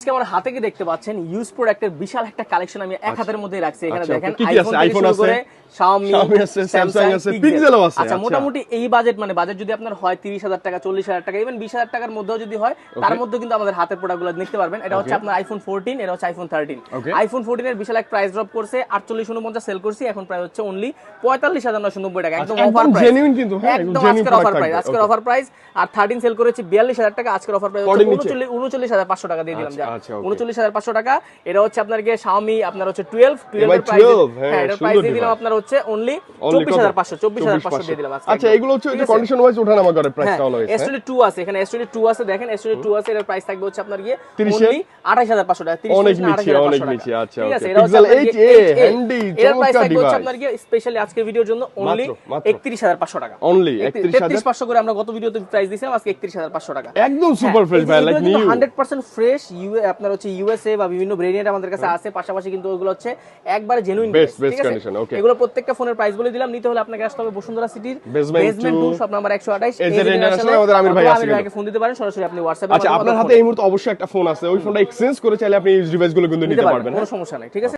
আজকে আমার হাতে কি দেখতে পাচ্ছেন ইউজ প্রোডাক্টের বিশাল একটা কালেকশন আমি এক হাতের মধ্যে রাখছি। এখানে দেখেন আইফোন থেকে শুরু করে Xiaomi আছে, Samsung আছে, Pixel আছে। আচ্ছা মোটামুটি এই বাজেট মানে বাজেট যদি আপনার হয় 30,000 টাকা, 40,000 টাকা, ইভেন 20,000 টাকার মধ্যেও যদি হয়, তার মধ্যে কিন্তু আমাদের হাতের প্রোডাক্টগুলো দেখতে পারবেন। এটা হচ্ছে আপনার আইফোন 14, এটা হচ্ছে আইফোন 13। আইফোন 14 এর বিশাল এক প্রাইস ড্রপ করছে, 4849 সেল করছি, এখন প্রাইস হচ্ছে অনলি 45,990 টাকা, একদম অফার প্রাইস, জেনুইন কিন্তু, হ্যাঁ একদম আজকের অফার প্রাইস, আজকের অফার প্রাইস। আর 13 সেল করেছি 42,000 টাকা, আজকের অফার প্রাইস হচ্ছে 39,500 টাকা দিয়ে দিলাম। 39,500 টাকা। এটা হচ্ছে আপনার কি Xiaomi আপনার হচ্ছে 12 এর প্রাইস, হ্যাঁ এটার প্রাইস দিয়ে দিলাম আপনার হচ্ছে অনলি 24,500 দিয়ে দিলাম আজকে। আচ্ছা এগুলো হচ্ছে কন্ডিশন ওয়াইজ ওঠানামা করে প্রাইসটা হলো। S22 আছে, এখানে S22 আছে, দেখেন S22 আছে, এটার প্রাইস থাকবে হচ্ছে আপনার কি অনলি 28,500 টাকা, 30 অনেক নিচে, অনেক নিচে। আচ্ছা ঠিক আছে, Pixel 8a হ্যান্ডি এর প্রাইস থাকবে হচ্ছে আপনার কি স্পেশালি আজকের ভিডিওর জন্য অনলি 31,500 টাকা, অনলি 33,500 করে আমরা গত ভিডিওতে প্রাইস দিয়েছিলাম, আজকে 31,500 টাকা, একদম সুপার ফ্রেশ ভাই, লাইক নিউ 100% ফ্রেশ। আপনার হচ্ছে ইউএসএ বা বিভিন্ন ভেরিয়েন্ট আমাদের কাছে আছে, পাশাপাশি কিন্তু ওগুলো হচ্ছে একবারে জেনুইন বেস্ট কন্ডিশন। ওকে এগুলো প্রত্যেকটা ফোনের প্রাইস বলে দিলাম। নিতে হলে আপনাকে আসতে হবে বসুন্ধরা সিটির বেসমেন্ট 2 শপ নাম্বার 128, ইন্টারন্যাশনাল। আমাদের আমির ভাই আছে, ভাইকে ফোন দিতে পারেন সরাসরি, আপনি হোয়াটসঅ্যাপে। আচ্ছা আপনার হাতে এই মুহূর্তে অবশ্যই একটা ফোন আছে, ওই ফোনটা এক্সচেঞ্জ করে চাইলে আপনি এই ডিভাইসগুলো কিন্তু নিতে পারবেন, কোনো সমস্যা নাই, ঠিক আছে।